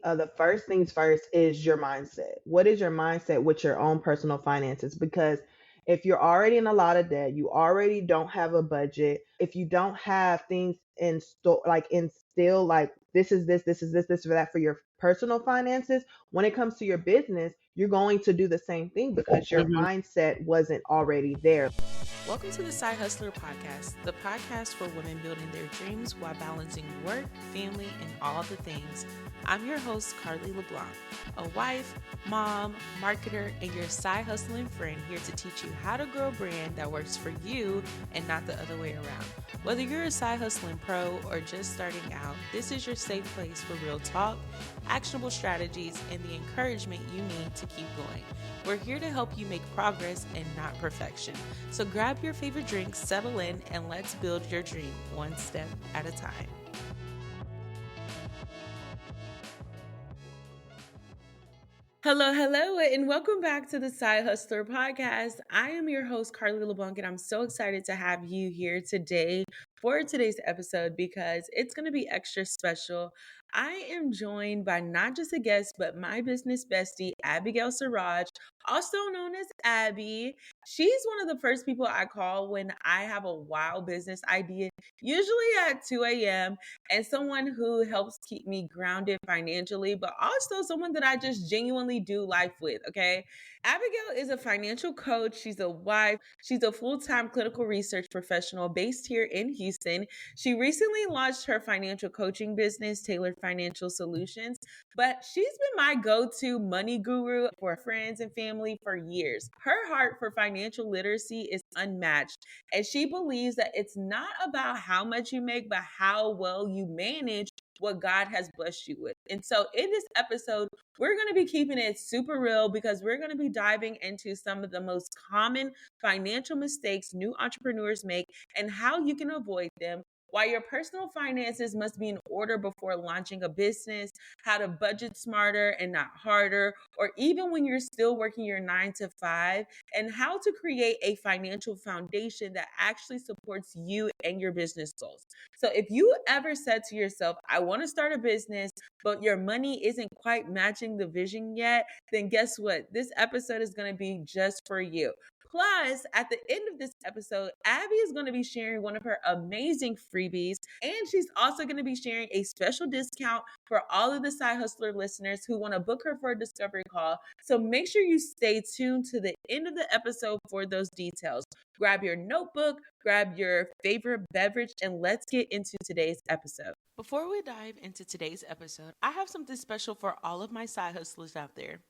The first things first is your mindset. What is your mindset with your own personal finances? Because if you're already in a lot of debt, you already don't have a budget. If you don't have things in store, like in still, like this is that for your personal finances, when it comes to your business, you're going to do the same thing because your Mhm. mindset wasn't already there. Welcome to the Side Hustler Podcast, the podcast for women building their dreams while balancing work, family, and all the things. I'm your host, Carly LeBlanc, a wife, mom, marketer, and your side hustling friend here to teach you how to grow a brand that works for you and not the other way around. Whether you're a side hustling pro or just starting out, this is your safe place for real talk, actionable strategies, and the encouragement you need to keep going. We're here to help you make progress and not perfection. So grab your favorite drink, settle in, and let's build your dream one step at a time. Hello, and welcome back to the Side Hustler Podcast. I am your host, Carly LeBlanc, and I'm so excited to have you here today for today's episode because it's going to be extra special. I am joined by not just a guest, but my business bestie, Abigail Siraj, also known as Abby. She's one of the first people I call when I have a wild business idea, usually at 2 a.m., and someone who helps keep me grounded financially, but also someone that I just genuinely do life with. Okay. Abigail is a financial coach. She's a wife. She's a full time clinical research professional based here in Houston. She recently launched her financial coaching business, Tailored Financial Solutions, but she's been my go to money guru for friends and family for years. Her heart for financial literacy is unmatched. And she believes that it's not about how much you make, but how well you manage what God has blessed you with. And so in this episode, we're going to be keeping it super real because we're going to be diving into some of the most common financial mistakes new entrepreneurs make and how you can avoid them. Why your personal finances must be in order before launching a business, how to budget smarter and not harder, or even when you're still working your 9 to 5, and how to create a financial foundation that actually supports you and your business goals. So if you ever said to yourself, I want to start a business, but your money isn't quite matching the vision yet, then guess what? This episode is going to be just for you. Plus, at the end of this episode, Abby is going to be sharing one of her amazing freebies, and she's also going to be sharing a special discount for all of the Side Hustler listeners who want to book her for a discovery call. So make sure you stay tuned to the end of the episode for those details. Grab your notebook, grab your favorite beverage, and let's get into today's episode. Before we dive into today's episode, I have something special for all of my side hustlers out there.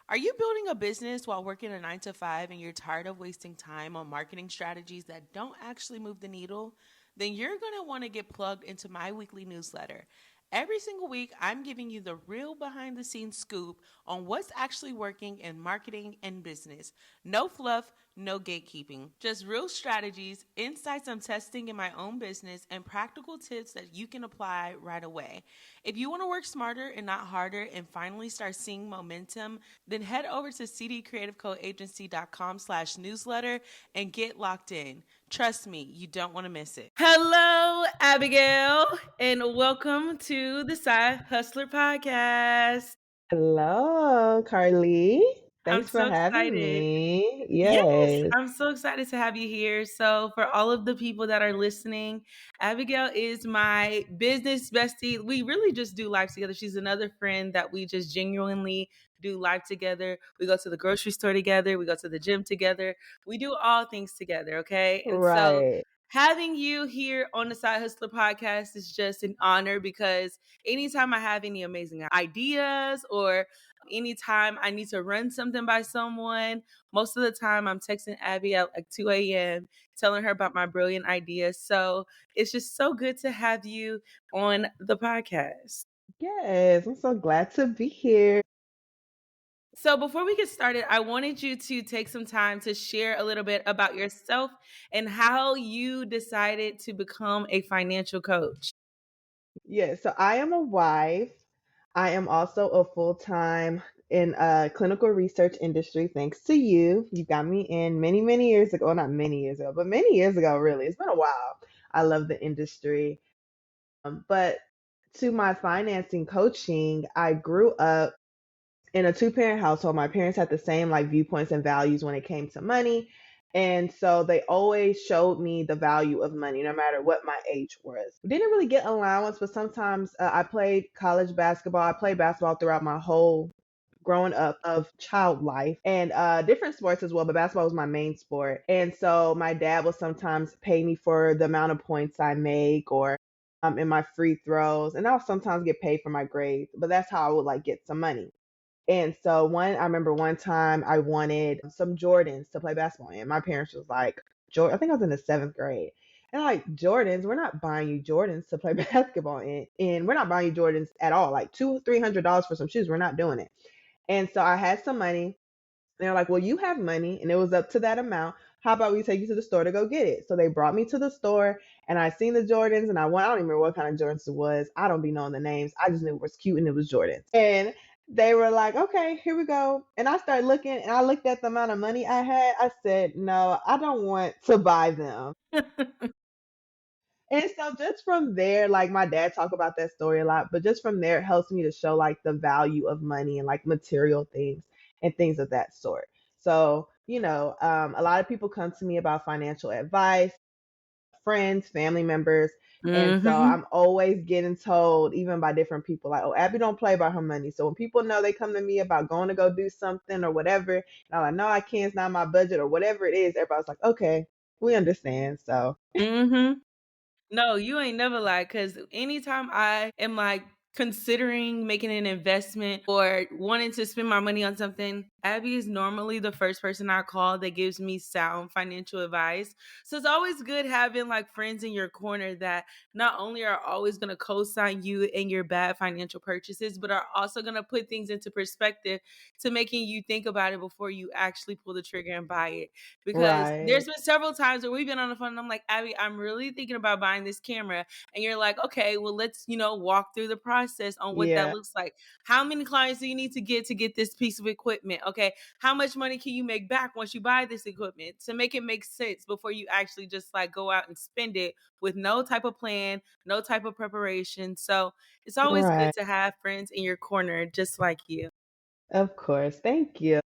Are you building a business while working a 9 to 5 and you're tired of wasting time on marketing strategies that don't actually move the needle? Then you're going to want to get plugged into my weekly newsletter. Every single week, I'm giving you the real behind the scenes scoop on what's actually working in marketing and business. No fluff, no gatekeeping. Just real strategies, insights I'm testing in my own business, and practical tips that you can apply right away. If you want to work smarter and not harder and finally start seeing momentum, then head over to cdcreativecoagency.com/newsletter and get locked in. Trust me, you don't want to miss it. Hello, Abigail, and welcome to the Side Hustler Podcast. Hello, Carly. I'm Thanks for so having excited. me. Yes, Yes. I'm so excited to have you here. So, for all of the people that are listening, Abigail is my business bestie. We really just do life together. She's another friend that we just genuinely do life together. We go to the grocery store together, we go to the gym together. We do all things together, okay? And so, Right. having you here on the Side Hustler podcast is just an honor because anytime I have any amazing ideas or anytime I need to run something by someone, most of the time I'm texting Abby at like 2 a.m. telling her about my brilliant ideas. So it's just so good to have you on the podcast. Yes. I'm so glad to be here. So before we get started, I wanted you to take some time to share a little bit about yourself and how you decided to become a financial coach. Yes. So I am a wife. I am also a full time in clinical research industry. Thanks to you. You got me in many, many years ago. Well, not many years ago, but many years ago, really. It's been a while. I love the industry. But to my financing coaching, I grew up in a two-parent household. My parents had the same like viewpoints and values when it came to money. And so they always showed me the value of money no matter what my age was. Didn't really get allowance, but sometimes I played college basketball. I played basketball throughout my whole growing up of child life and different sports as well, but basketball was my main sport. And so my dad would sometimes pay me for the amount of points I make or in my free throws. And I'll sometimes get paid for my grades, but that's how I would like get some money. And so I remember one time I wanted some Jordans to play basketball in. My parents was like, Jordan, I think I was in the seventh grade. And like, Jordans, we're not buying you Jordans to play basketball in. And we're not buying you Jordans at all. Like $200-300 for some shoes. We're not doing it. And so I had some money. They're like, well, you have money, and it was up to that amount. How about we take you to the store to go get it? So they brought me to the store, and I seen the Jordans, and I don't even remember what kind of Jordans it was. I don't be knowing the names. I just knew it was cute, and it was Jordans. And they were like, okay, here we go. And I started looking, and I looked at the amount of money I had. I said, no, I don't want to buy them. And so just from there, like my dad talk about that story a lot, but just from there, it helps me to show like the value of money and like material things and things of that sort. So, a lot of people come to me about financial advice, friends, family members. And so Hmm. I'm always getting told, even by different people, like, oh, Abby don't play about her money. So when people know they come to me about going to go do something or whatever, and I'm like, no, I can't, it's not my budget or whatever it is, everybody's like, okay, we understand. So, Hmm. No, you ain't never lied. Cause anytime I am like considering making an investment or wanting to spend my money on something, Abby is normally the first person I call that gives me sound financial advice. So it's always good having like friends in your corner that not only are always going to co-sign you in your bad financial purchases, but are also going to put things into perspective to making you think about it before you actually pull the trigger and buy it. Because right. there's been several times where we've been on the phone and I'm like, Abby, I'm really thinking about buying this camera. And you're like, okay, well, let's, walk through the process on what that Yeah. looks like. How many clients do you need to get this piece of equipment? Okay. How much money can you make back once you buy this equipment to make it make sense before you actually just like go out and spend it with no type of plan, no type of preparation. So it's always good Right. to have friends in your corner just like you. Of course. Thank you.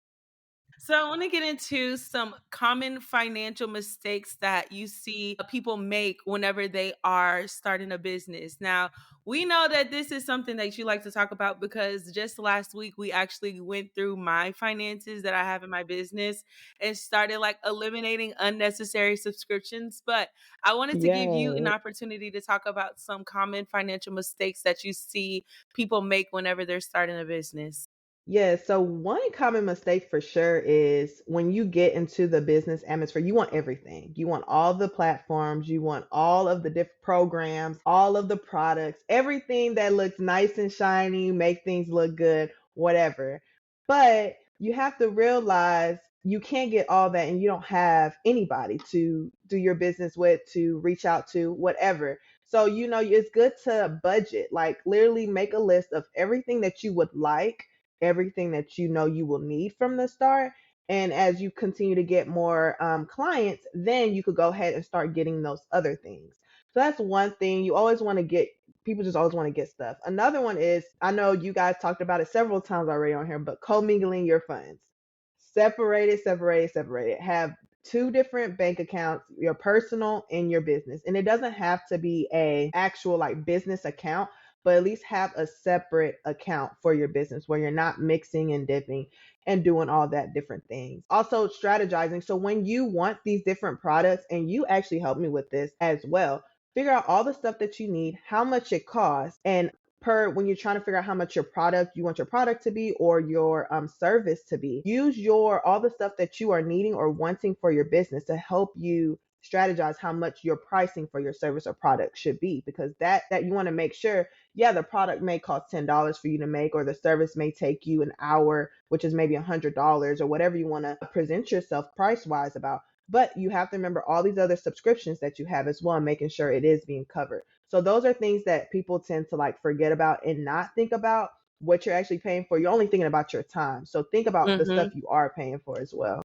So I want to get into some common financial mistakes that you see people make whenever they are starting a business. Now, we know that this is something that you like to talk about because just last week we actually went through my finances that I have in my business and started like eliminating unnecessary subscriptions. But I wanted to give you an Yes. opportunity to talk about some common financial mistakes that you see people make whenever they're starting a business. Yeah, so one common mistake for sure is when you get into the business atmosphere, you want everything. You want all the platforms, you want all of the different programs, all of the products, everything that looks nice and shiny, make things look good, whatever. But you have to realize you can't get all that and you don't have anybody to do your business with, to reach out to, whatever. So, it's good to budget, like literally make a list of everything that you would like, everything that you know you will need from the start. And as you continue to get more clients, then you could go ahead and start getting those other things. So that's one thing. You always want to get, people just always want to get stuff. Another one is, I know you guys talked about it several times already on here, but commingling your funds. Separate it, separate it, separate it. Have two different bank accounts, your personal and your business. And it doesn't have to be a actual like business account, but at least have a separate account for your business where you're not mixing and dipping and doing all that different things. Also strategizing. So when you want these different products, and you actually helped me with this as well, figure out all the stuff that you need, how much it costs, and per when you're trying to figure out how much you want your product to be or your service to be, use your all the stuff that you are needing or wanting for your business to help you strategize how much your pricing for your service or product should be, because that you want to make sure, yeah, the product may cost $10 for you to make, or the service may take you an hour, which is maybe $100, or whatever you want to present yourself price wise about. But you have to remember all these other subscriptions that you have as well, and making sure it is being covered. So those are things that people tend to like forget about and not think about what you're actually paying for. You're only thinking about your time. So think about the stuff Hmm. you are paying for as well.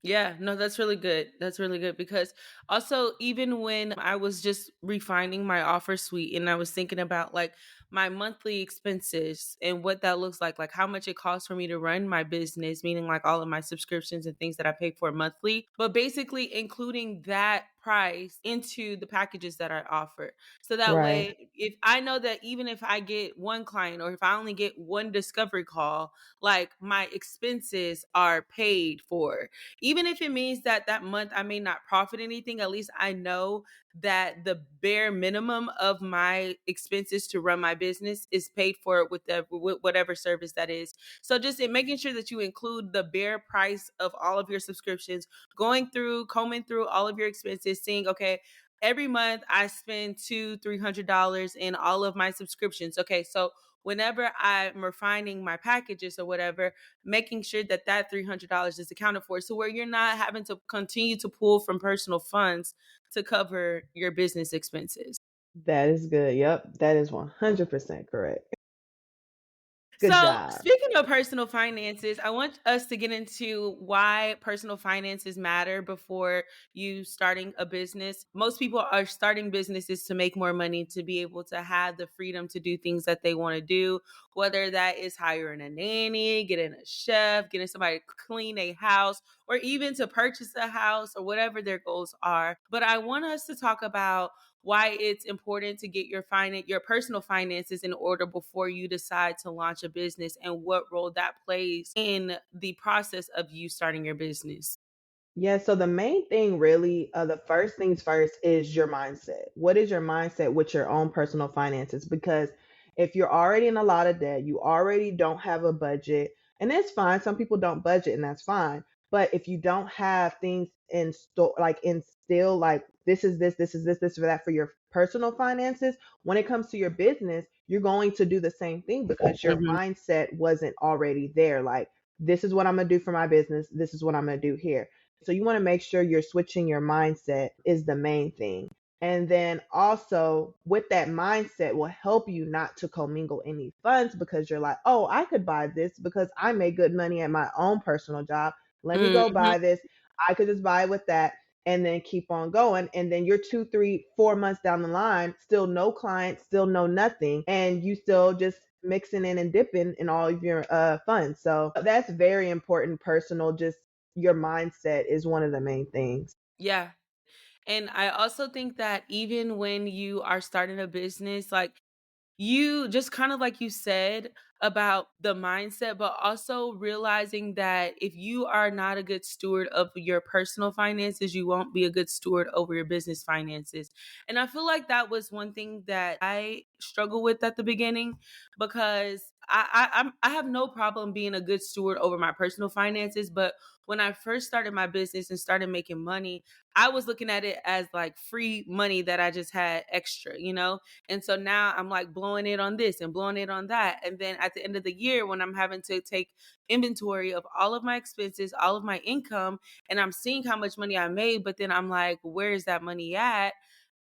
Yeah, no, that's really good. That's really good because also even when I was just refining my offer suite and I was thinking about like my monthly expenses and what that looks like how much it costs for me to run my business, meaning like all of my subscriptions and things that I pay for monthly, but basically including that price into the packages that I offer. So that Right. way, if I know that even if I get one client or if I only get one discovery call, like my expenses are paid for. Even if it means that that month I may not profit anything, at least I know that the bare minimum of my expenses to run my business is paid for with whatever service that is. So just in making sure that you include the bare price of all of your subscriptions, combing through all of your expenses, seeing, okay, every month I spend $200-300 in all of my subscriptions. Okay, so whenever I'm refining my packages or whatever, making sure that that $300 is accounted for. So where you're not having to continue to pull from personal funds to cover your business expenses. That is good. Yep. That is 100% correct. Good So, job. speaking of personal finances, I want us to get into why personal finances matter before you starting a business. Most people are starting businesses to make more money, to be able to have the freedom to do things that they want to do, whether that is hiring a nanny, getting a chef, getting somebody to clean a house, or even to purchase a house or whatever their goals are. But I want us to talk about why it's important to get your personal finances in order before you decide to launch a business and what role that plays in the process of you starting your business. Yeah, so the main thing really, the first things first is your mindset. What is your mindset with your own personal finances? Because if you're already in a lot of debt, you already don't have a budget, and that's fine. Some people don't budget, and that's fine. But if you don't have things in store, like instill, like this is for that for your personal finances, when it comes to your business, you're going to do the same thing because your Mhm. mindset wasn't already there. Like, this is what I'm going to do for my business. This is what I'm going to do here. So you want to make sure you're switching your mindset is the main thing. And then also with that mindset will help you not to commingle any funds because you're like, oh, I could buy this because I make good money at my own personal job. Let me go Mhm. buy this. I could just buy with that and then keep on going. And then you're 2, 3, 4 months down the line, still no clients, still no nothing. And you still just mixing in and dipping in all of your funds. So that's very important. Personal, just your mindset is one of the main things. Yeah. And I also think that even when you are starting a business, like you just kind of like you said about the mindset, but also realizing that if you are not a good steward of your personal finances, you won't be a good steward over your business finances. And I feel like that was one thing that I struggled with at the beginning because I have no problem being a good steward over my personal finances, but when I first started my business and started making money, I was looking at it as like free money that I just had extra, you know? And so now I'm like blowing it on this and blowing it on that. And then at the end of the year, when I'm having to take inventory of all of my expenses, all of my income, and I'm seeing how much money I made, but then I'm like, where is that money at?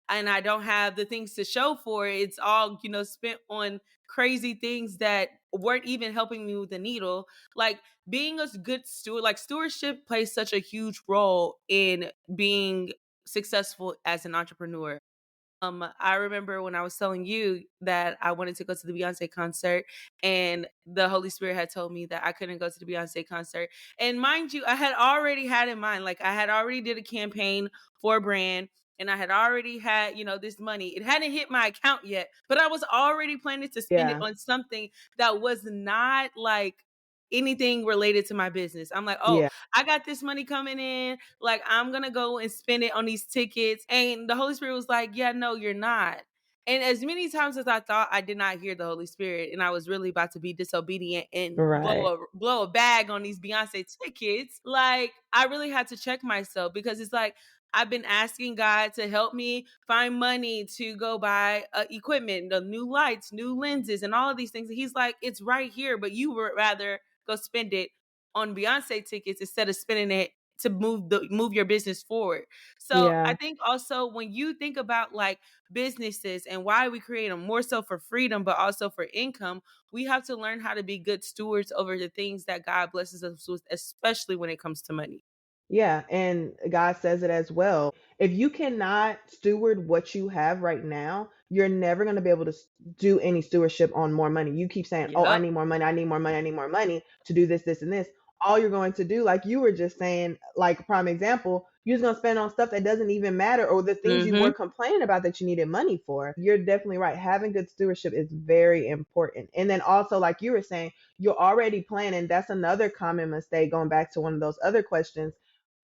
And I don't have the things to show for it. It's all, spent on crazy things that weren't even helping me with the needle. Like being a good steward, like stewardship plays such a huge role in being successful as an entrepreneur. I remember when I was telling you that I wanted to go to the Beyonce concert, and the Holy Spirit had told me that I couldn't go to the Beyonce concert. And mind you, I had already had in mind, like I had already did a campaign for a brand, and I had already had, this money. It hadn't hit my account yet, but I was already planning to spend it Yeah. on something that was not like anything related to my business. I'm like, oh, Yeah. I got this money coming in. Like, I'm going to go and spend it on these tickets. And the Holy Spirit was like, yeah, no, you're not. And as many times as I thought I did not hear the Holy Spirit, and I was really about to be disobedient and Right. blow a bag on these Beyonce tickets, like I really had to check myself because it's like I've been asking God to help me find money to go buy equipment, the new lights, new lenses, and all of these things. And He's like, it's right here, but you would rather go spend it on Beyonce tickets instead of spending it to move your business forward. So I Yeah. think also when you think about like businesses and why we create them more so for freedom but also for income, we have to learn how to be good stewards over the things that God blesses us with, especially when it comes to money. Yeah, and God says it as well. If you cannot steward what you have right now, you're never going to be able to do any stewardship on more money. You keep saying, oh, I Yep. need more money, I need more money, I need more money to do this, this, and this. All you're going to do, like you were just saying, like prime example, you're just going to spend on stuff that doesn't even matter, or the things you were Mhm. complaining about that you needed money for. You're definitely right. Having good stewardship is very important. And then also, like you were saying, you're already planning. That's another common mistake, going back to one of those other questions.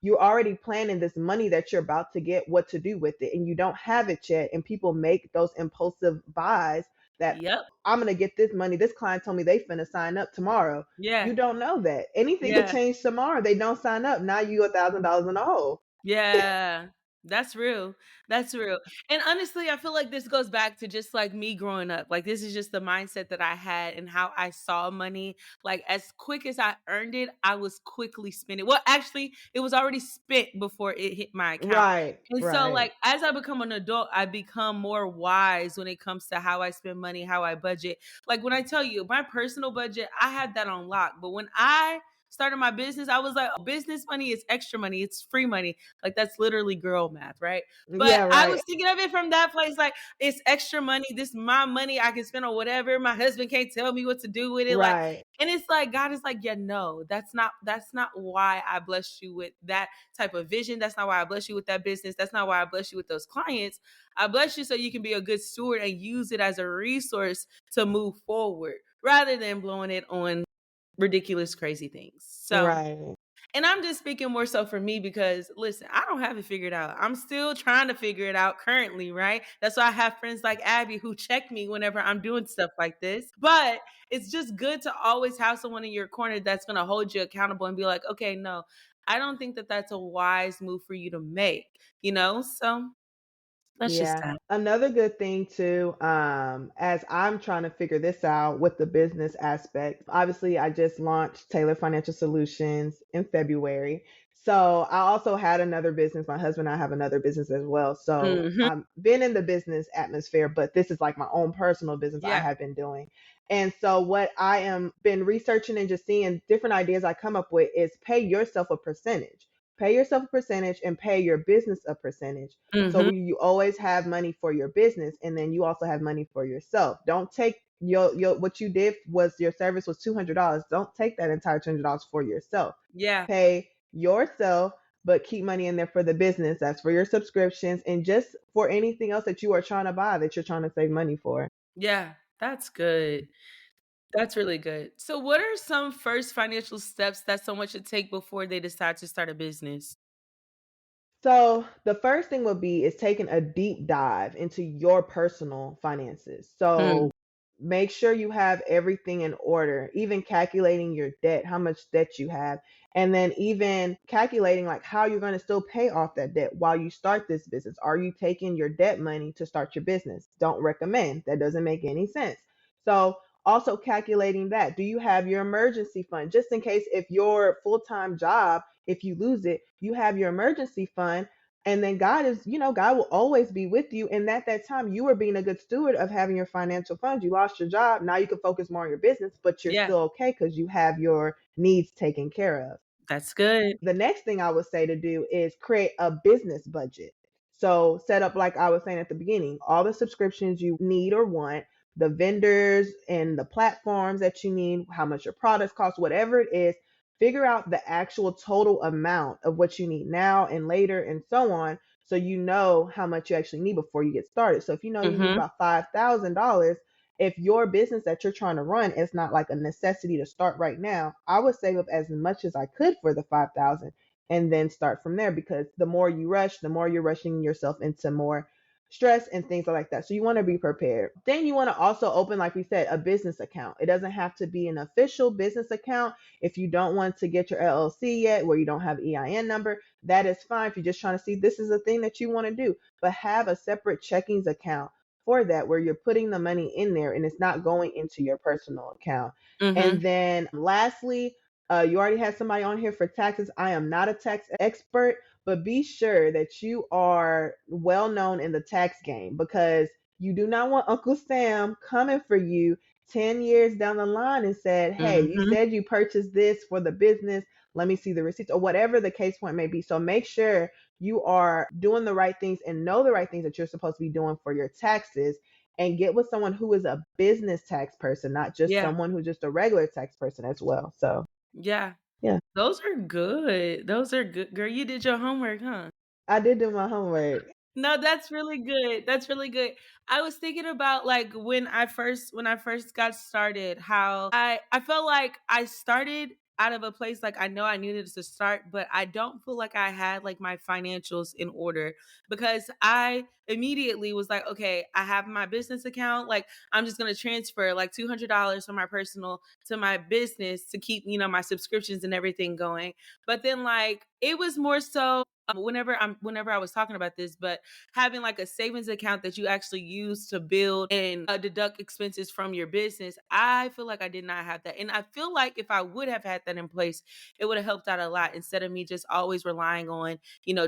You're already planning this money that you're about to get, what to do with it, and you don't have it yet. And people make those impulsive buys that Yep. I'm gonna get this money. This client told me they finna sign up tomorrow. Yeah. You don't know that. Anything could Yeah. change tomorrow. They don't sign up. Now you $1,000 in the hole. Yeah. That's real. That's real. And honestly, I feel like this goes back to just like me growing up. Like this is just the mindset that I had and how I saw money. Like as quick as I earned it, I was quickly spending. Well, actually, it was already spent before it hit my account. Right, And so right. like as I become an adult, I become more wise when it comes to how I spend money, how I budget. Like when I tell you, my personal budget, I had that on lock. But when I started my business, I was like, oh, business money is extra money. It's free money. Like that's literally girl math, right? But Yeah, I right, was thinking of it from that place, like it's extra money. This is my money. I can spend on whatever. My husband can't tell me what to do with it. Like, right, and it's like God is like, yeah, no, that's not why I blessed you with that type of vision. That's not why I bless you with that business. That's not why I bless you with those clients. I bless you so you can be a good steward and use it as a resource to move forward rather than blowing it on ridiculous, crazy things. So, right. and I'm just speaking more so for me because listen, I don't have it figured out. I'm still trying to figure it out currently, right? That's why I have friends like Abby who check me whenever I'm doing stuff like this. But it's just good to always have someone in your corner that's going to hold you accountable and be like, okay, no, I don't think that that's a wise move for you to make, you know? So that's just Yeah. that. Another good thing too, as I'm trying to figure this out with the business aspect, obviously I just launched Taylor Financial Solutions in February. So I also had another business. My husband and I have another business as well. So Hmm. I've been in the business atmosphere, but this is like my own personal business I Yeah. have been doing. And so what I am been researching and just seeing different ideas I come up with is pay yourself a percentage. Pay yourself a percentage and pay your business a percentage. So Hmm. you always have money for your business, and then you also have money for yourself. Don't take your what you did was your service was $200. Don't take that entire $200 for yourself. Yeah. Pay yourself, but keep money in there for the business. That's for your subscriptions and just for anything else that you are trying to buy that you're trying to save money for. Yeah. That's good. That's really good. So, what are some first financial steps that someone should take before they decide to start a business? So the first thing would be is taking a deep dive into your personal finances. Mm, So make sure you have everything in order, even calculating your debt, how much debt you have, and then even calculating like how you're going to still pay off that debt while you start this business. Are you taking your debt money to start your business? Don't recommend. That doesn't make any sense. So also calculating that. Do you have your emergency fund just in case if your full-time job, if you lose it, you have your emergency fund, and then God is, God will always be with you. And at that time, you were being a good steward of having your financial funds. You lost your job. Now you can focus more on your business, but you're yeah, still okay because you have your needs taken care of. that's good. The next thing I would say to do is create a business budget. So set up, like I was saying at the beginning, all the subscriptions you need or want, the vendors and the platforms that you need, how much your products cost, whatever it is, figure out the actual total amount of what you need now and later and so on. So you know how much you actually need before you get started. So if you know you need Mhm. about $5,000, if your business that you're trying to run is not like a necessity to start right now, I would save up as much as I could for the 5,000 and then start from there, because the more you rush, the more you're rushing yourself into more stress and things like that. So you want to be prepared. Then you want to also open, like we said, a business account. It doesn't have to be an official business account. If you don't want to get your LLC yet, where you don't have EIN number, that is fine. If you're just trying to see this is a thing that you want to do, but have a separate checkings account for that where you're putting the money in there and it's not going into your personal account. And Mhm. then lastly, you already had somebody on here for taxes. I am not a tax expert, but be sure that you are well known in the tax game, because you do not want Uncle Sam coming for you 10 years down the line and said, hey, you Mhm. said you purchased this for the business. Let me see the receipts, or whatever the case point may be. So make sure you are doing the right things and know the right things that you're supposed to be doing for your taxes. and get with someone who is a business tax person, not just Yeah. someone who's just a regular tax person as well. So, Yeah. yeah, Those are good. Those are good. Girl, you did your homework, huh? I did do my homework. No, that's really good. That's really good. I was thinking about like when I first got started, how I felt like I started out of a place like I know I needed to start, but I don't feel like I had like my financials in order because I immediately was like, okay, I have my business account, like I'm just going to transfer like $200 from my personal to my business to keep, my subscriptions and everything going. But then like it was more so whenever I was talking about this, but having like a savings account that you actually use to build and deduct expenses from your business, I feel like I did not have that. And I feel like if I would have had that in place, it would have helped out a lot instead of me just always relying on,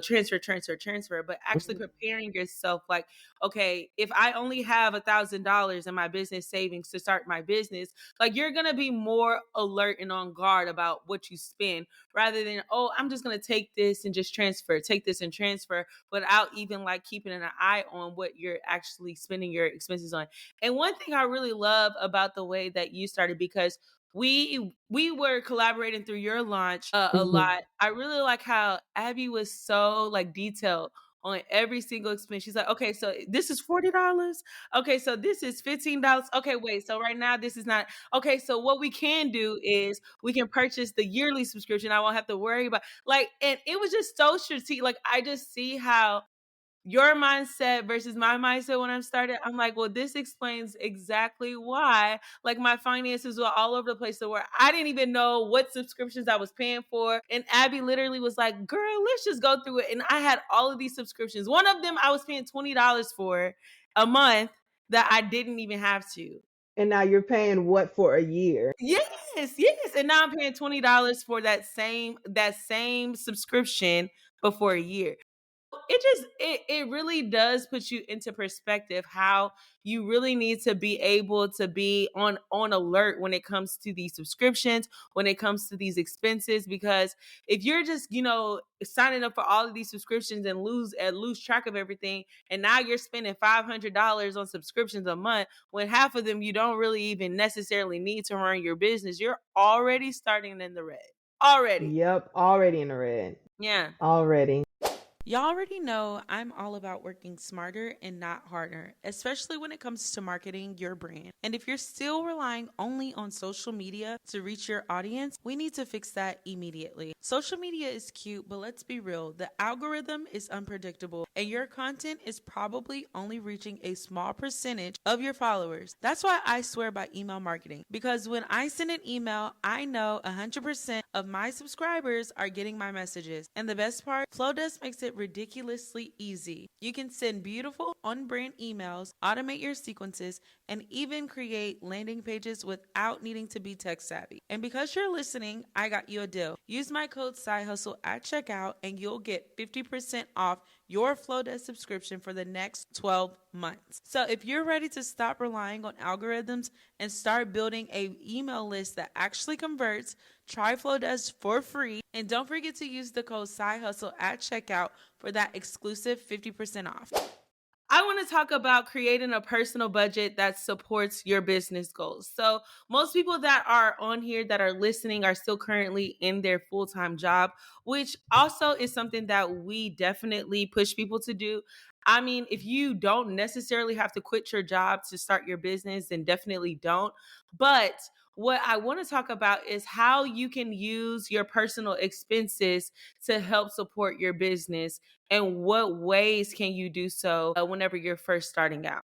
transfer, transfer, transfer, but actually Mhm. preparing yourself like, okay, if I only have $1,000 in my business savings to start my business, like you're going to be more alert and on guard about what you spend rather than, oh, I'm just going to take this and just transfer, take this and transfer without even like keeping an eye on what you're actually spending your expenses on. And one thing I really love about the way that you started, because we were collaborating through your launch a Mhm. lot. I really like how Abby was so like detailed on every single expense. She's like, okay, so this is $40. Okay, so this is $15. Okay, wait, so right now this is not okay. So what we can do is we can purchase the yearly subscription. I won't have to worry about like, and it was just so strategic. Like I just see how your mindset versus my mindset when I started, I'm like, well, this explains exactly why like my finances were all over the place to where I didn't even know what subscriptions I was paying for. And Abby literally was like, girl, let's just go through it. And I had all of these subscriptions. One of them I was paying $20 for a month that I didn't even have to. And now you're paying what for a year? Yes, yes. And now I'm paying $20 for that same subscription before a year. It really does put you into perspective how you really need to be able to be on alert when it comes to these subscriptions, when it comes to these expenses, because if you're just signing up for all of these subscriptions and lose track of everything, and now you're spending $500 on subscriptions a month when half of them you don't really even necessarily need to run your business, you're already starting in the red already. Yep, already in the red. Yeah. Already. Y'all already know I'm all about working smarter and not harder, especially when it comes to marketing your brand. And if you're still relying only on social media to reach your audience, we need to fix that immediately. Social media is cute, but let's be real, the algorithm is unpredictable, and your content is probably only reaching a small percentage of your followers. That's why I swear by email marketing, because when I send an email, I know 100% of my subscribers are getting my messages. And the best part, Flowdesk makes it ridiculously easy. You can send beautiful on-brand emails, automate your sequences, and even create landing pages without needing to be tech savvy. And because you're listening, I got you a deal. Use my code SIDEHUSTLE at checkout and you'll get 50% off your Flowdesk subscription for the next 12 months. So if you're ready to stop relying on algorithms and start building a email list that actually converts, try Flowdesk for free. And don't forget to use the code SIDEHUSTLE at checkout for that exclusive 50% off. I want to talk about creating a personal budget that supports your business goals. So, most people that are on here that are listening are still currently in their full time job, which also is something that we definitely push people to do. I mean, if you don't necessarily have to quit your job to start your business, then definitely don't. But what I want to talk about is how you can use your personal expenses to help support your business, and what ways can you do so whenever you're first starting out?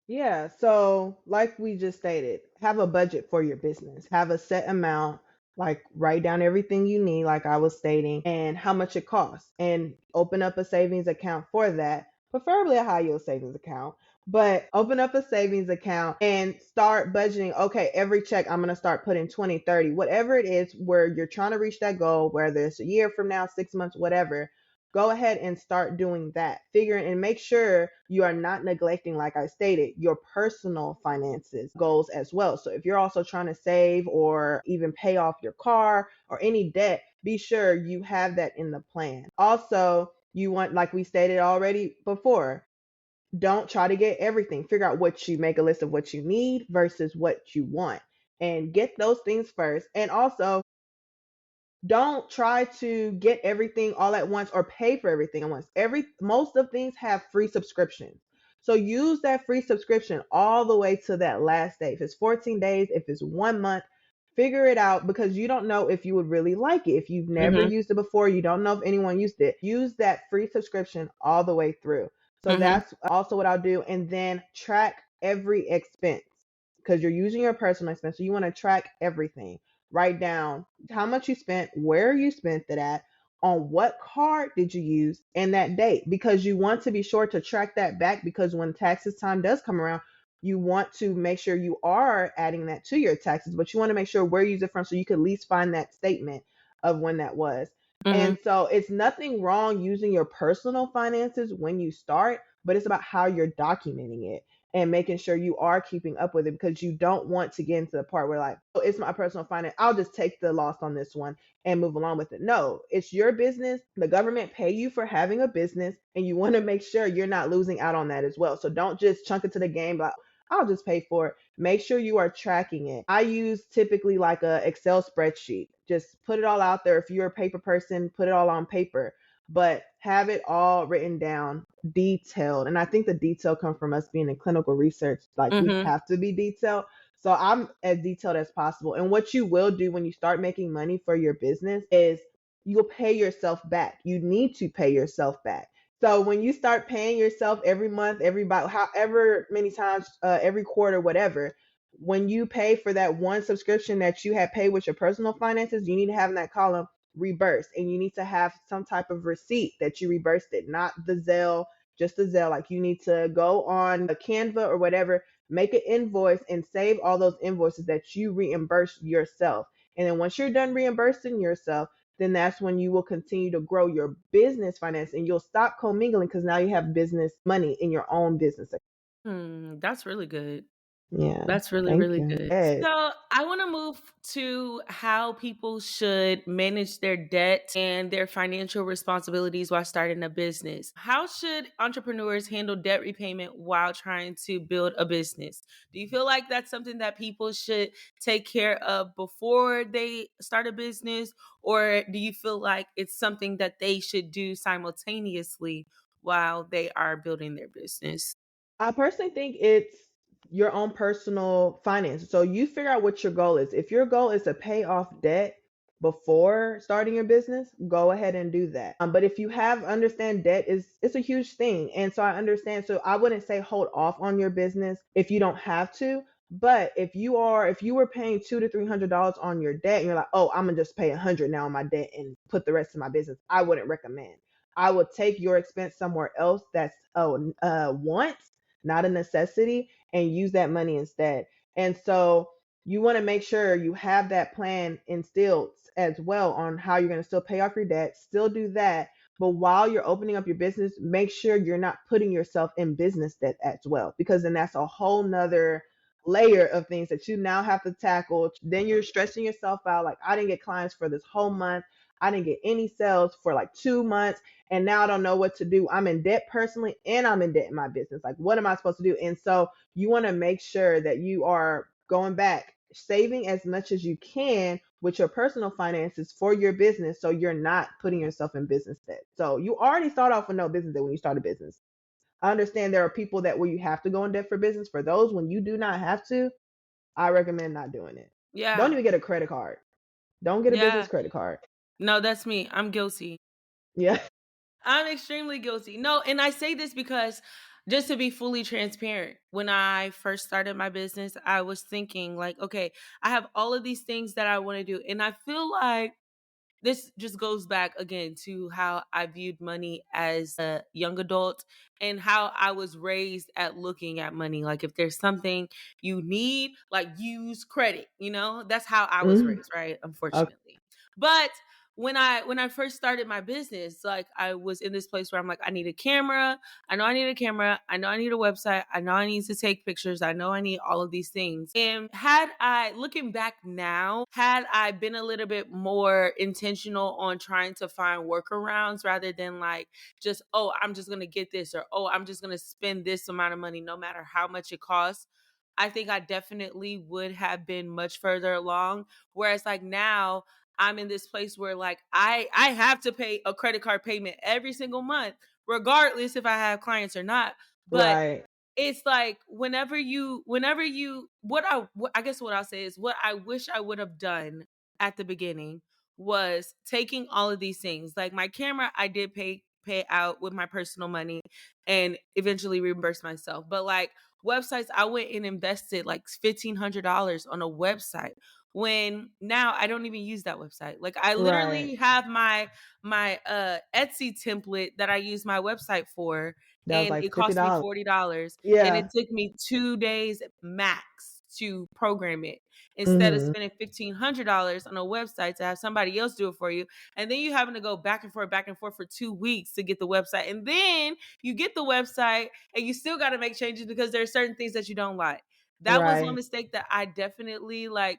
Yeah, so like we just stated, have a budget for your business. Have a set amount, like write down everything you need, like I was stating, and how much it costs, and open up a savings account for that, preferably a high yield savings account. But open up a savings account and start budgeting. Okay, every check I'm going to start putting 20, 30, whatever it is where you're trying to reach that goal, whether it's a year from now, 6 months, whatever. Go ahead and start doing that. Figuring and make sure you are not neglecting, like I stated, your personal finances goals as well. So if you're also trying to save or even pay off your car or any debt, be sure you have that in the plan. Also, you want, like we stated already before, Don't try to get everything. Figure out what you make a list of what you need versus what you want and get those things first. And also, don't try to get everything all at once or pay for everything at once. Most of things have free subscriptions. So use that free subscription all the way to that last day. If it's 14 days, if it's 1 month, figure it out because you don't know if you would really like it. If you've never Mhm. used it before, you don't know if anyone used it. Use that free subscription all the way through. So Mhm. that's also what I'll do. And then track every expense because you're using your personal expense. So you want to track everything. Write down how much you spent, where you spent it at, on what card did you use, and that date because you want to be sure to track that back because when taxes time does come around, you want to make sure you are adding that to your taxes, but you want to make sure where you use it from so you can at least find that statement of when that was. Mhm. And so it's nothing wrong using your personal finances when you start, but it's about how you're documenting it and making sure you are keeping up with it because you don't want to get into the part where like, oh, it's my personal finance. I'll just take the loss on this one and move along with it. No, it's your business. The government pay you for having a business and you want to make sure you're not losing out on that as well. So don't just chunk into the game like I'll just pay for it. Make sure you are tracking it. I use typically like a Excel spreadsheet. Just put it all out there. If you're a paper person, put it all on paper, but have it all written down, detailed. And I think the detail comes from us being in clinical research. Like we Mhm. have to be detailed. So I'm as detailed as possible. And what you will do when you start making money for your business is you'll pay yourself back. You need to pay yourself back. So when you start paying yourself every month, however many times, every quarter, whatever, when you pay for that one subscription that you had paid with your personal finances, you need to have in that column reimbursed, and you need to have some type of receipt that you reimbursed it, not the Zelle, just the Zelle. Like you need to go on a Canva or whatever, make an invoice and save all those invoices that you reimburse yourself. And then once you're done reimbursing yourself, then that's when you will continue to grow your business finance and you'll stop commingling because now you have business money in your own business. That's really good. Yeah. That's really, Thank really you. good. Yes. So I want to move to how people should manage their debt and their financial responsibilities while starting a business. How should entrepreneurs handle debt repayment while trying to build a business? Do you feel like that's something that people should take care of before they start a business? Or do you feel like it's something that they should do simultaneously while they are building their business? I personally think it's your own personal finances. So you figure out what your goal is. If your goal is to pay off debt before starting your business, go ahead and do that. But if you have understand debt is it's a huge thing. And so I understand. So I wouldn't say hold off on your business if you don't have to. But if you were paying $200 to $300 on your debt and you're like, oh, I'm gonna just pay 100 now on my debt and put the rest of my business, I wouldn't recommend. I would take your expense somewhere else that's wants, not a necessity, and use that money instead. And so you want to make sure you have that plan instilled as well on how you're going to still pay off your debt, still do that. But while you're opening up your business, make sure you're not putting yourself in business debt as well, because then that's a whole nother layer of things that you now have to tackle. Then you're stressing yourself out. Like, I didn't get clients for this whole month. I didn't get any sales for like 2 months and now I don't know what to do. I'm in debt personally and I'm in debt in my business. Like, what am I supposed to do? And so you want to make sure that you are going back, saving as much as you can with your personal finances for your business so you're not putting yourself in business debt. So you already start off with no business debt when you start a business. I understand there are people that where you have to go in debt for business. For those when you do not have to, I recommend not doing it. Don't Yeah. even get a credit card. Don't get a business Yeah. credit card. No, that's me. I'm guilty. Yeah. I'm extremely guilty. No, and I say this because just to be fully transparent, when I first started my business, I was thinking like, okay, I have all of these things that I want to do. And I feel like this just goes back again to how I viewed money as a young adult and how I was raised at looking at money. Like if there's something you need, like use credit, that's how I was Mhm. raised, right? Okay. Unfortunately. But when I first started my business, like I was in this place where I'm like, I need a camera. I know I need a camera. I know I need a website. I know I need to take pictures. I know I need all of these things. And had I, looking back now, had I been a little bit more intentional on trying to find workarounds rather than like just, oh, I'm just going to get this, or, oh, I'm just going to spend this amount of money no matter how much it costs, I think I definitely would have been much further along. Whereas like now, I'm in this place where like I have to pay a credit card payment every single month, regardless if I have clients or not. But Right. it's like whenever you what I guess what I'll say is what I wish I would have done at the beginning was taking all of these things. Like my camera, I did pay out with my personal money and eventually reimburse myself. But like websites, I went and invested like $1,500 on a website when now I don't even use that website. Like I Right. literally have my Etsy template that I use my website for, That was and like it cost me $50. $40, and it Yeah. took me 2 days max to program it instead of Mhm. spending $1,500 on a website to have somebody else do it for you, and then you having to go back and forth for 2 weeks to get the website, and then you get the website and you still got to make changes because there are certain things that you don't like. That was one Right. mistake that I definitely like,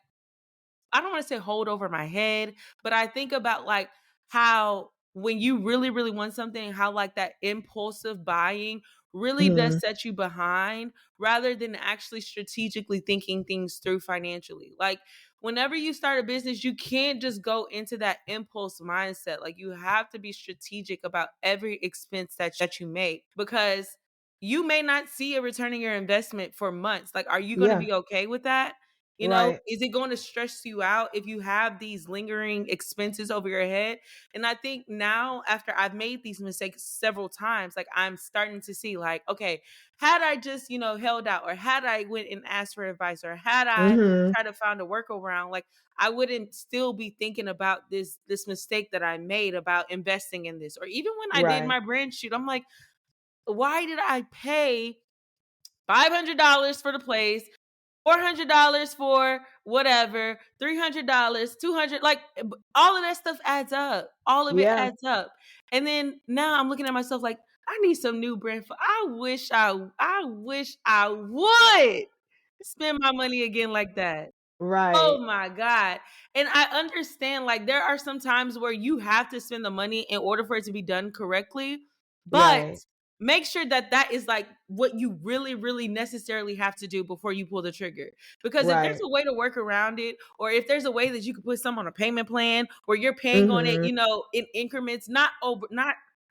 I don't want to say hold over my head, but I think about like how when you really, really want something, how like that impulsive buying really does Mhm. set you behind rather than actually strategically thinking things through financially. Like whenever you start a business, you can't just go into that impulse mindset. Like you have to be strategic about every expense that you make because you may not see a return on your investment for months. Like, are you going to Yeah. be okay with that? You know, Right. is it going to stress you out if you have these lingering expenses over your head? And I think now, after I've made these mistakes several times, like I'm starting to see, like, okay, had I just, held out, or had I went and asked for advice, or had I Mhm. tried to find a workaround, like I wouldn't still be thinking about this mistake that I made about investing in this. Or even when I did Right. my brand shoot, I'm like, why did I pay $500 for the place, $400 for whatever, $300, 200, like all of that stuff adds up. All of it Yeah. adds up. And then now I'm looking at myself like I need some new brand. I wish I would spend my money again like that. Oh Right. my God. And I understand like there are some times where you have to spend the money in order for it to be done correctly, but Right. make sure that that is like what you really, really necessarily have to do before you pull the trigger. Because if there's Right. a way to work around it, or if there's a way that you could put some on a payment plan where you're paying on it, Mhm. in increments, not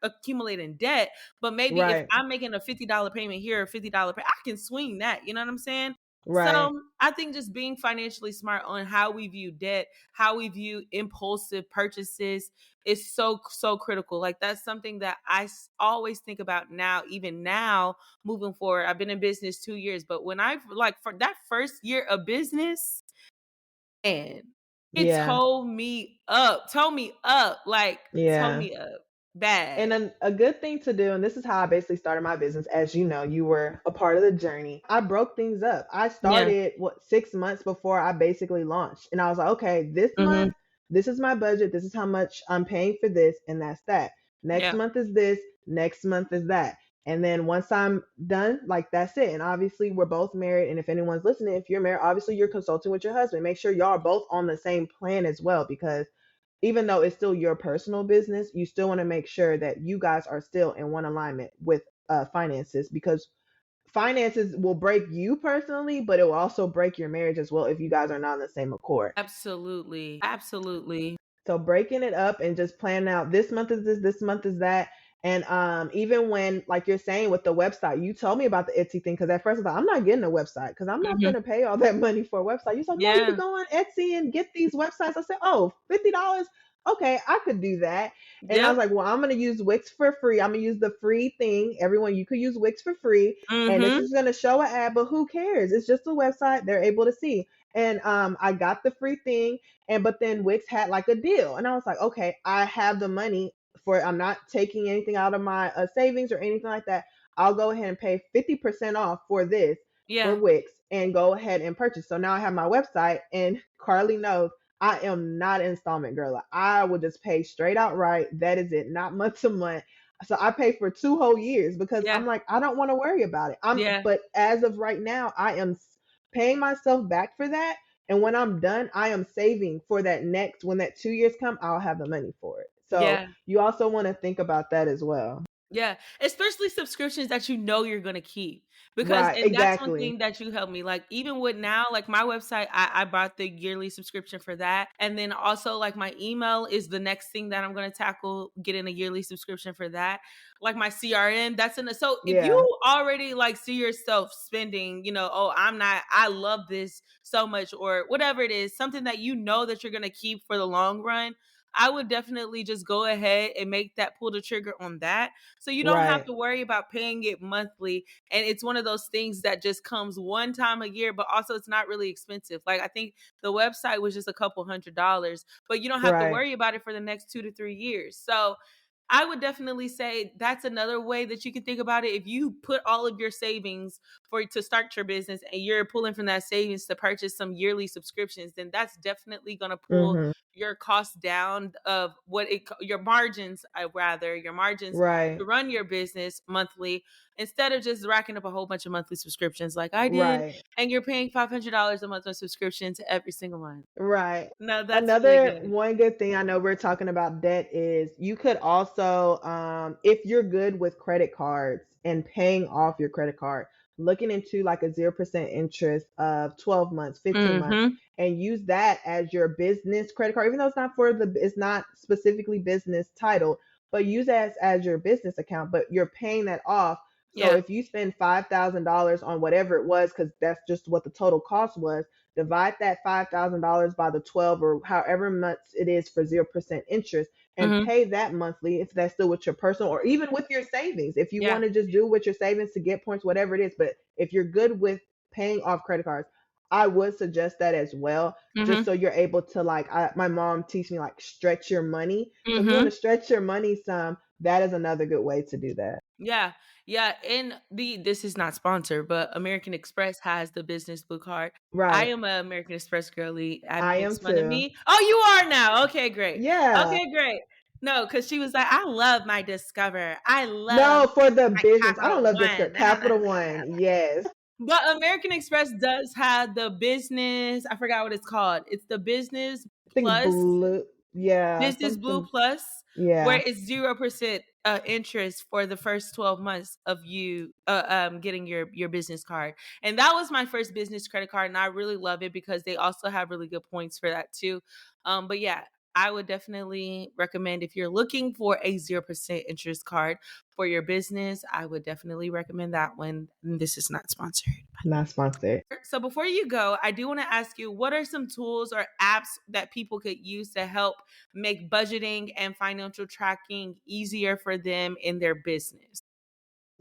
accumulating debt, but maybe if Right. I'm making a $50 payment here, or $50 I can swing that. You know what I'm saying? Right. So I think just being financially smart on how we view debt, how we view impulsive purchases is so, so critical. Like that's something that always think about now, even now moving forward. I've been in business 2 years, but when I like for that first year of business, and it Yeah. told me up, like told Yeah. me up And bad. a good thing to do, and this is how I basically started my business. As you know, you were a part of the journey. I broke things up. I Yeah. started 6 months before I basically launched, and I was like, okay, this Hmm. month, this is my budget. This is how much I'm paying for this, and that's that. Next Yeah. month is this. Next month is that. And then once I'm done, like that's it. And obviously, we're both married. And if anyone's listening, if you're married, obviously you're consulting with your husband. Make sure y'all are both on the same plan as well, because even though it's still your personal business, you still want to make sure that you guys are still in one alignment with finances, because finances will break you personally, but it will also break your marriage as well if you guys are not on the same accord. Absolutely. Absolutely. So breaking it up and just planning out, this month is this month is that. And even when, like you're saying with the website, you told me about the Etsy thing, because at first I thought, I'm not getting a website because I'm not Hmm. going to pay all that money for a website. You said, no, you could Yeah. go on Etsy and get these websites. I said, oh, $50. Okay, I could do that. And I was Yep. like, well, I'm going to use Wix for free. I'm going to use the free thing. Everyone, you could use Wix for free. And this Hmm. is going to show an ad, but who cares? It's just a website. They're able to see. And I got the free thing, and but then Wix had like a deal, and I was like, okay, I have the money for it. I'm not taking anything out of my savings or anything like that. I'll go ahead and pay 50% off for this for Yeah. Wix and go ahead and purchase. So now I have my website, and Carly knows I am not an installment girl. I will just pay straight outright. That is it, not month to month. So I pay for 2 whole years because Yeah. I'm like, I don't want to worry about it. Yeah. But as of right now, I am paying myself back for that. And when I'm done, I am saving for that next, when that 2 years come, I'll have the money for it. So Yeah. you also want to think about that as well. Yeah, especially subscriptions that you know you're gonna keep. Because Right, and that's one exactly. thing that you helped me. Like even with now, like my website, I bought the yearly subscription for that. And then also like my email is the next thing that I'm gonna tackle, getting a yearly subscription for that. Like my CRM, that's in the so if you Yeah, already like see yourself spending, oh, I love this so much, or whatever it is, something that you know that you're gonna keep for the long run. I would definitely just go ahead and make that pull the trigger on that, so you don't have right, to worry about paying it monthly. And it's one of those things that just comes one time a year, but also it's not really expensive. Like I think the website was just a couple $100s, but you don't have to right, worry about it for the next 2 to 3 years. So I would definitely say that's another way that you can think about it. If you put all of your savings for to start your business and you're pulling from that savings to purchase some yearly subscriptions, then that's definitely going to pull mm-hmm, your costs down of your margins, rather your margins to right, run your business monthly, instead of just racking up a whole bunch of monthly subscriptions like I did, right. and you're paying $500 a month on subscriptions every single month. Right. No, that's really Another good. one good thing, I know we're talking about debt, is you could also, if you're good with credit cards and paying off your credit card, looking into like a 0% interest of 12 months, 15 months, Mm-hmm. and use that as your business credit card, even though it's not specifically business title, but use that as your business account, but you're paying that off. So Yeah. if you spend $5,000 on whatever it was, because that's just what the total cost was, divide that $5,000 by the 12 or however much it is for 0% interest, and Mm-hmm. pay that monthly if that's still with your personal or even with your savings. If you Yeah. want to just do with your savings to get points, whatever it is. But if you're good with paying off credit cards, I would suggest that as well, just Mm-hmm. so you're able to, like, my mom teach me, like, stretch your money. So if you want Mm-hmm. to stretch your money some, that is another good way to do that. Yeah, yeah, and this is not sponsored, but American Express has the business blue card. I Right. am a American Express girly. Abby I makes am fun of too. me. Oh, you are now. Okay, great. Yeah. Okay, great. No, because she was like, I love my Discover. I love No, for the my business. I don't Capital love Discord. One. Capital One. Yes. But American Express does have the business. I forgot what it's called. It's the business I think plus blue. Yeah, Business Blue something. Plus, where Yeah, it's 0% interest for the first 12 months of you getting your business card. And that was my first business credit card, and I really love it because they also have really good points for that too. But yeah, I would definitely recommend, if you're looking for a 0% interest card for your business, I would definitely recommend that one. This is not sponsored. not sponsored. So before you go, I do want to ask you, what are some tools or apps that people could use to help make budgeting and financial tracking easier for them in their business?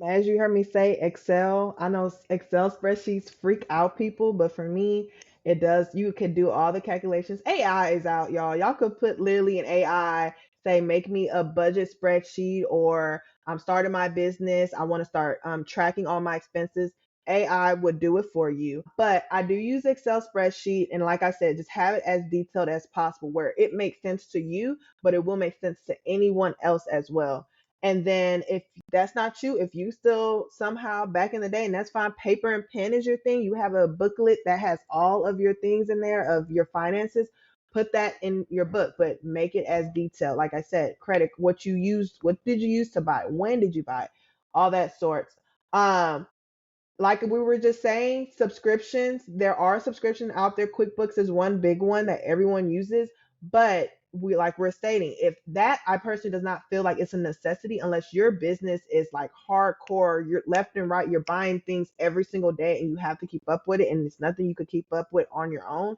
As you heard me say, Excel. I know Excel spreadsheets freak out people, but for me, it does. You could do all the calculations. AI is out, y'all. Y'all could put literally an AI, say, make me a budget spreadsheet, or I'm starting my business. I want to start tracking all my expenses. AI would do it for you. But I do use Excel spreadsheet. And like I said, just have it as detailed as possible where it makes sense to you, but it will make sense to anyone else as well. And then if that's not you, if you still somehow back in the day, and that's fine, paper and pen is your thing, you have a booklet that has all of your things in there of your finances, put that in your book, but make it as detailed. Like I said, credit, what you used, what did you use to buy? When did you buy? All that sorts. Um, like we were just saying, subscriptions, there are subscriptions out there. QuickBooks is one big one that everyone uses, but we're stating, if that, I personally does not feel like it's a necessity unless your business is like hardcore, you're left and right, you're buying things every single day and you have to keep up with it, and it's nothing you could keep up with on your own.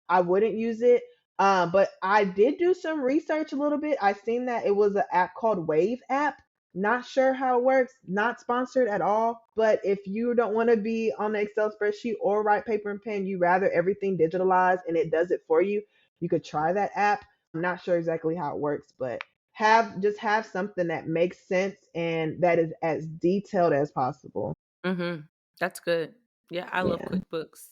I wouldn't use it. But I did do some research a little bit. I seen that it was an app called Wave app. Not sure how it works. Not sponsored at all. But if you don't want to be on the Excel spreadsheet or write paper and pen, you rather everything digitalized and it does it for you, you could try that app. I'm not sure exactly how it works, but have something that makes sense and that is as detailed as possible. Mm-hmm. That's good. Yeah, I love Yeah. QuickBooks.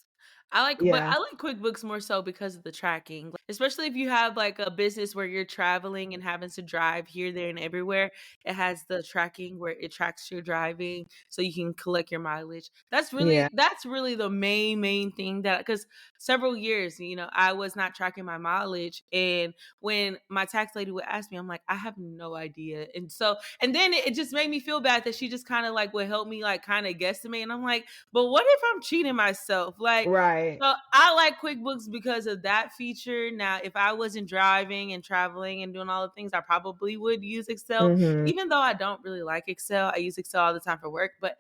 But Yeah. I like QuickBooks more so because of the tracking, especially if you have like a business where you're traveling and having to drive here, there, and everywhere. It has the tracking where it tracks your driving, so you can collect your mileage. Yeah. That's really the main thing, that because several years, I was not tracking my mileage, and when my tax lady would ask me, I'm like, I have no idea, and then it just made me feel bad that she just kind of like would help me like kind of guesstimate, and I'm like, but what if I'm cheating myself, like. Right. So I like QuickBooks because of that feature. Now, if I wasn't driving and traveling and doing all the things, I probably would use Excel. Mhm. Even though I don't really like Excel, I use Excel all the time for work. But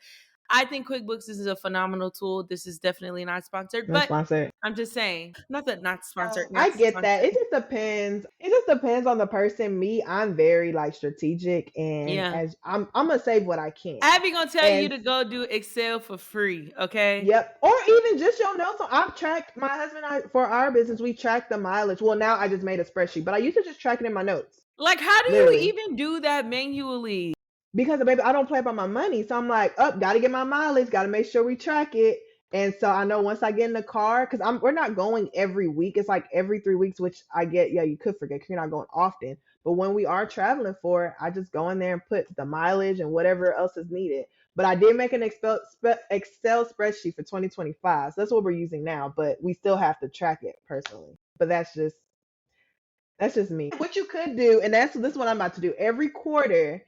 I think QuickBooks is a phenomenal tool. This is definitely not sponsored, Not but sponsored. I'm just saying, not sponsored, I not get that. It sponsored. just depends. It just depends on the person. Me, I'm very like strategic, and Yeah. as I'm gonna save what I can. Abby gonna tell you And to go do Excel for free, okay? yep. Or even just your notes. I've tracked my husband and I for our business. We track the mileage. Well, now I just made a spreadsheet, but I used to just track it in my notes. Like, how do you Literally. even do that manually? Because baby, I don't play by my money. So I'm like, up, gotta get my mileage, gotta make sure we track it. And so I know once I get in the car, because we're not going every week. It's like every 3 weeks, which I get, yeah, you could forget because you're not going often. But when we are traveling for it, I just go in there and put the mileage and whatever else is needed. But I did make an Excel spreadsheet for 2025. So that's what we're using now, but we still have to track it personally. But that's just me. What you could do, and this is what I'm about to do. Every quarter,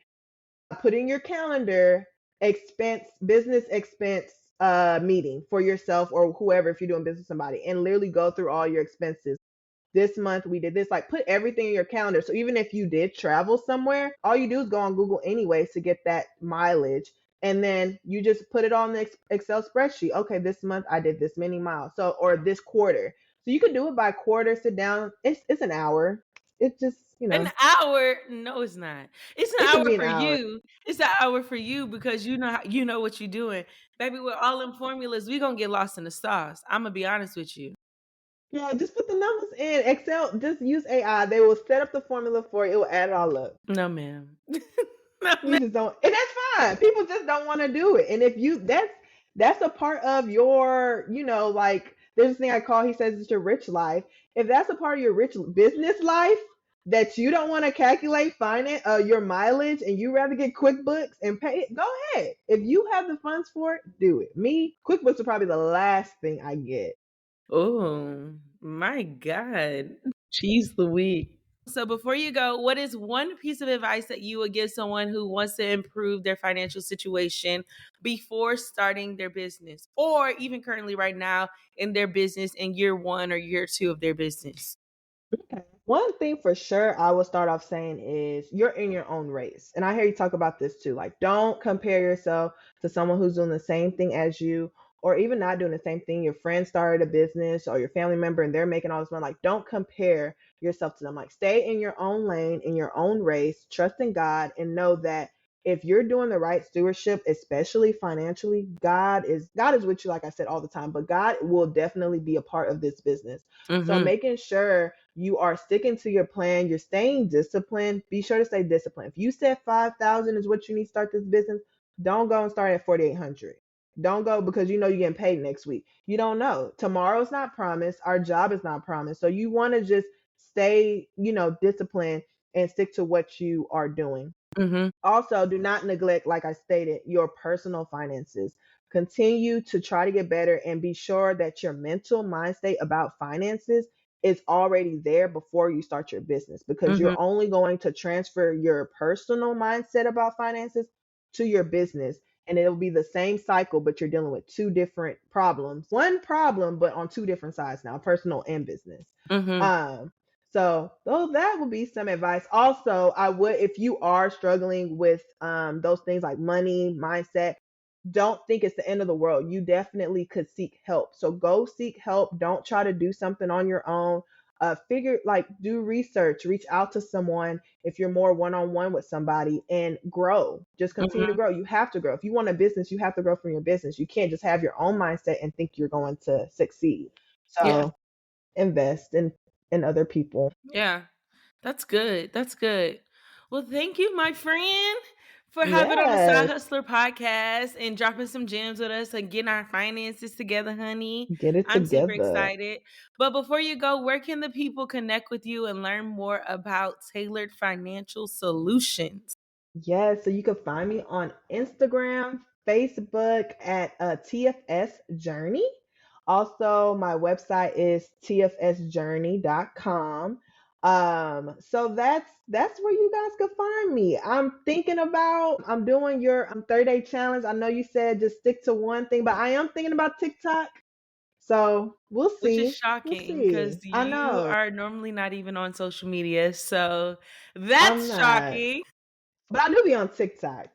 put in your calendar business expense meeting for yourself or whoever if you're doing business with somebody, and literally go through all your expenses. This month we did this, like put everything in your calendar, so even if you did travel somewhere, all you do is go on Google anyways to get that mileage, and then you just put it on the Excel spreadsheet. Okay, this month I did this many miles, so, or this quarter. So you could do it by quarter. Sit down, it's an hour. It just, An hour? No, it's not. It's an it could hour be an for hour. you. It's an hour for you because you know what you're doing. Baby, with all them formulas, we gonna get lost in the sauce. I'm gonna be honest with you. Yeah, just put the numbers in Excel. Just use AI. They will set up the formula for you. It will add it all up. No, ma'am. No, You ma'am. just don't, and that's fine. People just don't want to do it. And if you, that's a part of your, like there's this thing I call. He says it's your rich life. If that's a part of your rich business life that you don't want to calculate finance, your mileage, and you rather get QuickBooks and pay it, go ahead. If you have the funds for it, do it. Me, QuickBooks are probably the last thing I get. Oh my God. Jeez Louise. So before you go, what is one piece of advice that you would give someone who wants to improve their financial situation before starting their business, or even currently right now in their business in year one or year two of their business? Okay. One thing for sure I will start off saying is you're in your own race. And I hear you talk about this too. Like, don't compare yourself to someone who's doing the same thing as you, or even not doing the same thing. Your friend started a business or your family member and they're making all this money. Like, don't compare yourself to them. Like, stay in your own lane, in your own race, trust in God, and know that if you're doing the right stewardship, especially financially, God is with you, like I said all the time, but God will definitely be a part of this business. So Mm-hmm. making sure you are sticking to your plan, you're staying disciplined. Be sure to stay disciplined. If you said 5,000 is what you need to start this business, don't go and start at 4,800. Don't go because you know you're getting paid next week. You don't know. Tomorrow's not promised. Our job is not promised. So you want to just stay, disciplined and stick to what you are doing. Mm-hmm. Also, do not neglect, like I stated, your personal finances. Continue to try to get better and be sure that your mental mind state about finances is already there before you start your business, because Mm-hmm. you're only going to transfer your personal mindset about finances to your business, and it'll be the same cycle, but you're dealing with two different problems. One problem, but on two different sides now, personal and business. Mm-hmm. Um, so, that would be some advice. Also, I would, if you are struggling with those things like money, mindset, don't think it's the end of the world. You definitely could seek help. So go seek help. Don't try to do something on your own. Do research, reach out to someone if you're more one on one with somebody, and grow. Just continue to Mm-hmm. grow. You have to grow. If you want a business, you have to grow from your business. You can't just have your own mindset and think you're going to succeed. Yeah. So invest in other people. Yeah. That's good. That's good. Well, thank you, my friend, for having on the Side Yes. Hustler podcast and dropping some gems with us and getting our finances together, honey. Get it I'm super together. excited. But before you go, where can the people connect with you and learn more about tailored financial solutions? Yes, so you can find me on Instagram, Facebook at TFS Journey. Also, my website is tfsjourney.com. So that's where you guys can find me. I'm doing your 30-day challenge. I know you said just stick to one thing, but I am thinking about TikTok. So we'll Which is see. We'll shocking see. because I you know. are normally not even on social media. So I'm that's not. shocking. But I do be on TikTok.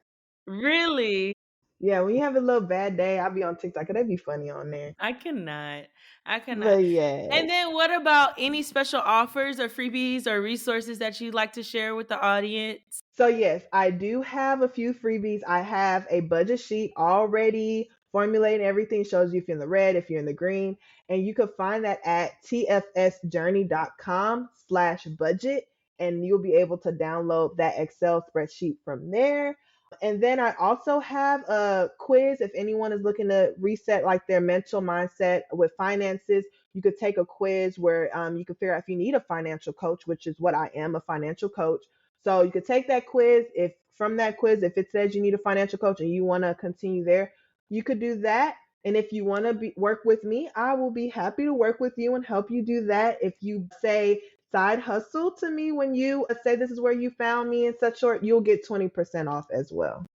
Really? Yeah, when you have a little bad day, I'll be on TikTok. That'd be funny on there. I cannot. I cannot. But yes. And then what about any special offers or freebies or resources that you'd like to share with the audience? So yes, I do have a few freebies. I have a budget sheet already formulated. Everything shows you if you're in the red, if you're in the green, and you can find that at tfsjourney.com/budget, and you'll be able to download that Excel spreadsheet from there. And then I also have a quiz if anyone is looking to reset like their mental mindset with finances. You could take a quiz where you can figure out if you need a financial coach, which is what I am, a financial coach. So you could take that quiz. If from that quiz, if it says you need a financial coach and you want to continue there, you could do that. And if you want to work with me, I will be happy to work with you and help you do that. If you say side hustle to me when you say this is where you found me in such short, you'll get 20% off as well.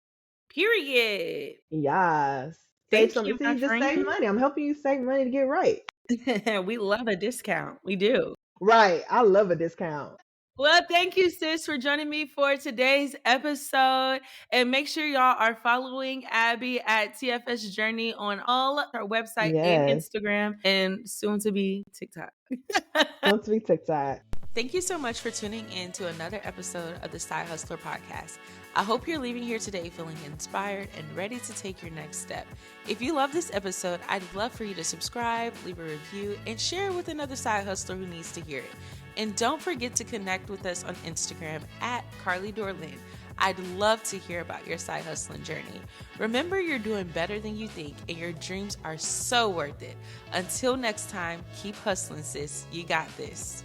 Period. Yes. Save Thank some. you, See, my you just save friend. money. I'm helping you save money to get right. We love a discount. We do. Right. I love a discount. Well, thank you, sis, for joining me for today's episode. And make sure y'all are following Abby at TFS Journey on all her website and Yes. Instagram and soon to be TikTok. Don't be TikTok. Thank you so much for tuning in to another episode of the Side Hustler Podcast. I hope you're leaving here today feeling inspired and ready to take your next step. If you love this episode, I'd love for you to subscribe, leave a review, and share it with another side hustler who needs to hear it. And don't forget to connect with us on Instagram at Carly Dorlin. I'd love to hear about your side hustling journey. Remember, you're doing better than you think, and your dreams are so worth it. Until next time, keep hustling, sis. You got this.